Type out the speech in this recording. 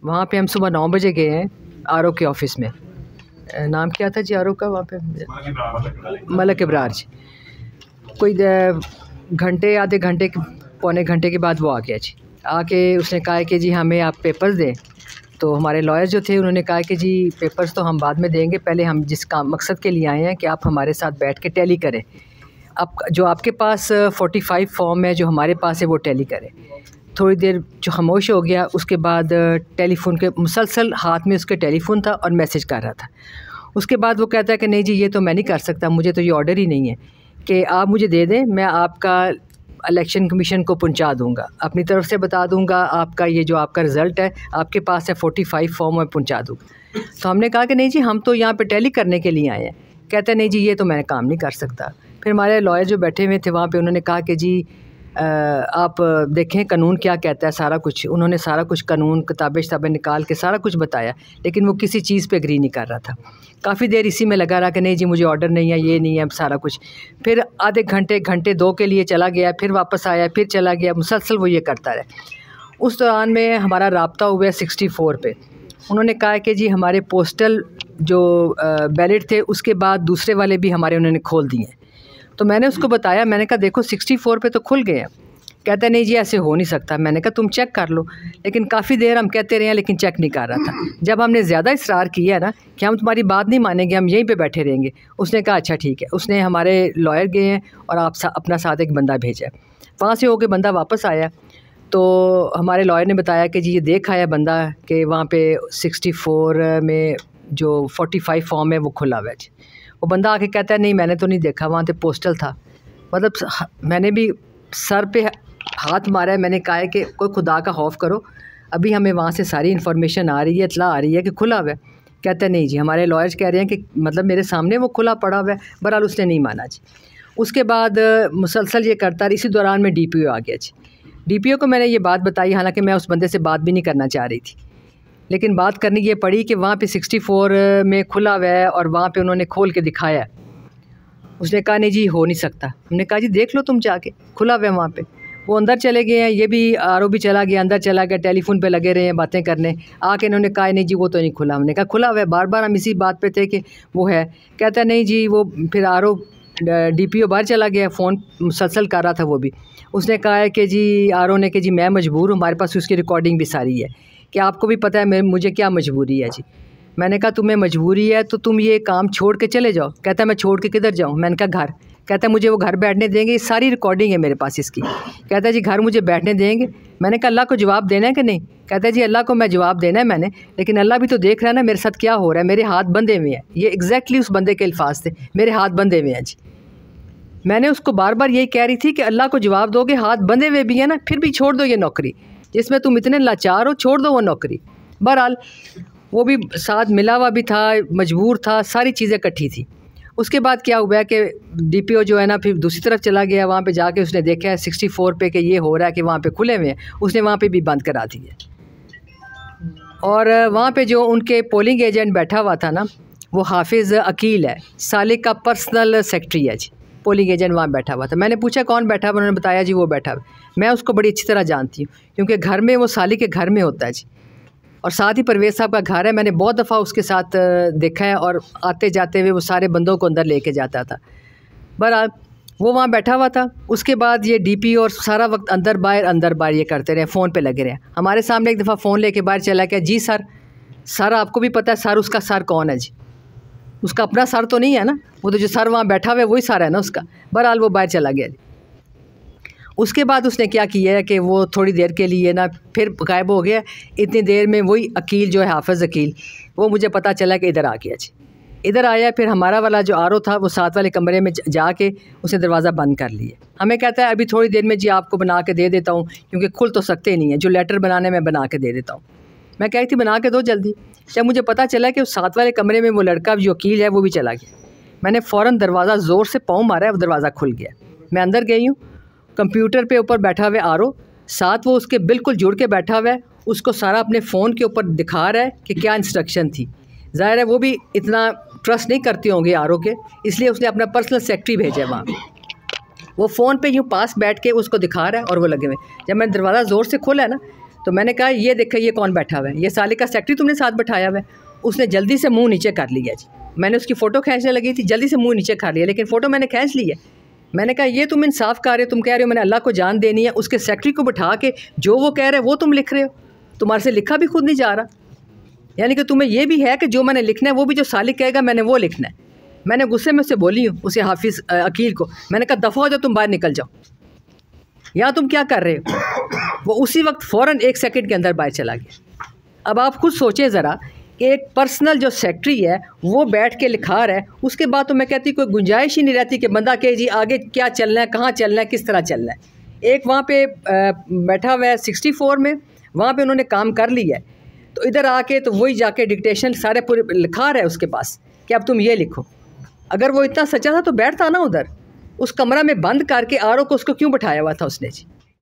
वहाँ पे हम सुबह 9 बजे गए हैं आरओ के ऑफ़िस में। नाम क्या था जी आरओ का वहाँ पे? मलक इब्रार जी। कोई घंटे आधे घंटे पौने घंटे के बाद वो आ गया जी। आके उसने कहा कि जी हमें आप पेपर्स दें। तो हमारे लॉयर जो थे उन्होंने कहा कि जी पेपर्स तो हम बाद में देंगे, पहले हम जिस काम मकसद के लिए आए हैं कि आप हमारे साथ बैठ के टैली करें। अब जो आपके पास 45 फॉर्म है जो हमारे पास है वो टैली करें। थोड़ी देर जो खामोश हो गया, उसके बाद टेलीफोन के मुसलसल हाथ में उसके टेलीफोन था और मैसेज कर रहा था। उसके बाद वो कहता है कि नहीं जी ये तो मैं नहीं कर सकता, मुझे तो ये ऑर्डर ही नहीं है कि आप मुझे दे दें, मैं आपका इलेक्शन कमीशन को पहुंचा दूंगा, अपनी तरफ से बता दूंगा, आपका ये जो आपका रिज़ल्ट है आपके पास है 45 फॉर्म में पहुंचा दूँगा। तो हमने कहा कि नहीं जी हम तो यहाँ पे टैली करने के लिए आए हैं। कहते हैं नहीं जी ये तो मैं काम नहीं कर सकता। फिर हमारे लॉयर जो बैठे हुए थे वहाँ पे उन्होंने कहा कि जी आप देखें कानून क्या कहता है, सारा कुछ उन्होंने सारा कुछ कानून किताबें निकाल के सारा कुछ बताया, लेकिन वो किसी चीज़ पे एग्री नहीं कर रहा था। काफ़ी देर इसी में लगा रहा कि नहीं जी मुझे ऑर्डर नहीं है, ये नहीं है, सारा कुछ। फिर आधे घंटे 2 के लिए चला गया, फिर वापस आया, फिर चला गया, मुसलसल वो ये करता रहा। उस दौरान में हमारा राब्ता हुआ 64 पे। उन्होंने कहा कि जी हमारे पोस्टल जो बैलेट थे उसके बाद दूसरे वाले भी हमारे उन्होंने खोल दिए। तो मैंने उसको बताया, मैंने कहा देखो 64 पे तो खुल गए हैं। कहता है नहीं जी ऐसे हो नहीं सकता। मैंने कहा तुम चेक कर लो, लेकिन काफ़ी देर हम कहते रहे हैं लेकिन चेक नहीं कर रहा था। जब हमने ज़्यादा इसरार किया ना कि हम तुम्हारी बात नहीं मानेंगे, हम यहीं पे बैठे रहेंगे, उसने कहा अच्छा ठीक है। उसने हमारे लॉयर गए हैं और अपना साथ एक बंदा भेजा। वहाँ से होकर बंदा वापस आया तो हमारे लॉयर ने बताया कि जी ये देख आया बंदा कि वहाँ पे 64 में जो 45 फॉर्म है वो खुला हुआ है। वो बंदा आके कहता है नहीं मैंने तो नहीं देखा, वहाँ पे पोस्टल था। मतलब मैंने भी सर पे हाथ मारा है, मैंने कहा है कि कोई खुदा का खौफ करो, अभी हमें वहाँ से सारी इन्फॉर्मेशन आ रही है, इतला आ रही है कि खुला हुआ है। कहता है नहीं जी हमारे लॉयर्स कह रहे हैं कि मतलब मेरे सामने वो खुला पड़ा हुआ है। बहरहाल उसने नहीं माना जी। उसके बाद मुसलसल ये करता रहा। इसी दौरान में DPO आ गया जी। DPO को मैंने ये बात बताई, हालांकि मैं उस बंदे से बात भी नहीं करना चाह रही थी, लेकिन बात करनी ये पड़ी कि वहाँ पे 64 में खुला हुआ है और वहाँ पे उन्होंने खोल के दिखाया। उसने कहा नहीं जी हो नहीं सकता। हमने कहा जी देख लो तुम जाके, खुला हुआ है वहाँ पे। वो अंदर चले गए हैं, ये भी RO भी चला गया, अंदर चला गया, टेलीफोन पे लगे रहे हैं बातें करने। आके इन्होंने कहा नहीं जी वो तो नहीं खुला। हमने कहा खुला हुआ है, बार बार हम इसी बात पे थे कि वो है। कहता है नहीं जी वो फिर RO DPO बाहर चला गया, फ़ोन मुसलसल कर रहा था वो भी। उसने कहा है कि जी RO ने कि जी मैं मजबूर हूँ, हमारे पास उसकी रिकॉर्डिंग भी सारी है कि आपको भी पता है मुझे क्या मजबूरी है जी। मैंने कहा तुम्हें मजबूरी है तो तुम ये काम छोड़ के चले जाओ। कहता है मैं छोड़ के किधर जाऊँ? मैंने कहा घर। कहता है मुझे वो घर बैठने देंगे? ये सारी रिकॉर्डिंग है मेरे पास इसकी। कहता है जी घर मुझे बैठने देंगे? मैंने कहा अल्लाह को जवाब देना है कि नहीं? कहता है जी अल्लाह को मैं जवाब देना है मैंने, लेकिन अल्लाह भी तो देख रहा है ना मेरे साथ क्या हो रहा है, मेरे हाथ बंधे हुए हैं। ये एग्जैक्टली उस बंदे के अल्फाज थे, मेरे हाथ बंधे हुए हैं जी। मैंने उसको बार बार यही कह रही थी कि अल्लाह को जवाब दोगे, हाथ बंधे हुए भी हैं ना, फिर भी छोड़ दो ये नौकरी, जिसमें तुम इतने लाचार हो, छोड़ दो वो नौकरी। बहरहाल वो भी साथ मिला हुआ भी था, मजबूर था, सारी चीज़ें इकट्ठी थी। उसके बाद क्या हुआ है कि DPO जो है ना फिर दूसरी तरफ चला गया। वहाँ पे जाके उसने देखा है 64 पे कि ये हो रहा है कि वहाँ पे खुले हुए हैं, उसने वहाँ पे भी बंद करा दिए। और वहाँ पे जो उनके पोलिंग एजेंट बैठा हुआ था ना, वो हाफिज़ अकील है, सालिक का पर्सनल सेक्रेटरी है जी। पोलिंग एजेंट वहाँ बैठा हुआ था। मैंने पूछा कौन बैठा हुआ? उन्होंने बताया जी वो बैठा हुआ। मैं उसको बड़ी अच्छी तरह जानती हूँ क्योंकि घर में वो सालिक के घर में होता है जी, और साथ ही परवेज़ साहब का घर है। मैंने बहुत दफ़ा उसके साथ देखा है और आते जाते हुए वो सारे बंदों को अंदर लेके जाता था। बहरहाल वो वहाँ बैठा हुआ था। उसके बाद ये DPO और सारा वक्त अंदर बाहर ये करते रहे, फ़ोन पे लगे रहे। हमारे सामने एक दफ़ा फ़ोन लेके बाहर चला गया। जी सर आपको भी पता है सर, उसका सर कौन है जी? उसका अपना सर तो नहीं है ना, वो तो जो सर वहाँ बैठा हुआ है वही सर है ना उसका। बहरहाल वो बाहर चला गया। उसके बाद उसने क्या किया है कि वो थोड़ी देर के लिए ना फिर गायब हो गया। इतनी देर में वही अकील जो है हाफिज़ अकील, वो मुझे पता चला कि इधर आ गया जी। इधर आया, फिर हमारा वाला जो RO था वो साथ वाले कमरे में जाके उसने दरवाज़ा बंद कर लिया। हमें कहता है अभी थोड़ी देर में जी आपको बना के दे देता हूँ, क्योंकि खुल तो सकते नहीं है, जो लेटर बनाने में बना के दे देता हूँ। मैं कही थी बना के दो जल्दी। जब मुझे पता चला कि उस साथ वाले कमरे में वो लड़का जो वकील है वो भी चला गया, मैंने फ़ौरन दरवाज़ा ज़ोर से पाँव मारा है, वो दरवाज़ा खुल गया। मैं अंदर गई हूँ, कंप्यूटर पे ऊपर बैठा हुआ RO, साथ वो उसके बिल्कुल जुड़ के बैठा हुआ है, उसको सारा अपने फ़ोन के ऊपर दिखा रहा है कि क्या इंस्ट्रक्शन थी। ज़ाहिर है वो भी इतना ट्रस्ट नहीं करते होंगे RO के, इसलिए उसने अपना पर्सनल सेक्रेटरी भेजा वहाँ। वो फ़ोन पे यूँ पास बैठ के उसको दिखा रहा है और वो लगे हुए। जब मैंने दरवाज़ा ज़ोर से खोला ना तो मैंने कहा ये देखो ये कौन बैठा हुआ है, ये सालिक का सेक्रेटरी तुमने साथ बैठाया हुआ है। उसने जल्दी से मुंह नीचे कर लिया जी। मैंने उसकी फ़ोटो खींचने लगी थी, जल्दी से मुंह नीचे कर लिया, लेकिन फ़ोटो मैंने खींच ली है। मैंने कहा ये तुम इंसाफ कर रहे हो, तुम कह रहे हो मैंने अल्लाह को जान देनी है, उसके सेक्रेटरी को बिठा के जो वो कह रहे हैं वो तुम लिख रहे हो, तुम्हारे से लिखा भी खुद नहीं जा रहा। यानी कि तुम्हें ये भी है कि जो मैंने लिखना है वो भी जो सालिक कहेगा मैंने वो लिखना है। मैंने गुस्से में उससे बोली हूँ, उसे हाफिज़ अकील को, मैंने कहा दफ़ा हो जाओ, तुम बाहर निकल जाओ, या तुम क्या कर रहे हो। वो उसी वक्त फ़ौरन 1 सेकंड के अंदर बाहर चला गया। अब आप खुद सोचें ज़रा कि एक पर्सनल जो सेक्रेटरी है वो बैठ के लिखा रहा है, उसके बाद तो मैं कहती कोई गुंजाइश ही नहीं रहती कि बंदा कहे जी आगे क्या चलना है, कहाँ चलना है, किस तरह चलना है। एक वहाँ पे बैठा हुआ है 64 में, वहाँ पे उन्होंने काम कर लिया है, तो इधर आके तो वही जाके डिक्टेशन सारे पूरे लिखा रहा है उसके पास कि अब तुम ये लिखो। अगर वो इतना सच्चा था तो बैठता ना उधर, उस कमरा में बंद करके आरओ को उसको क्यों बैठाया हुआ था उसने जी।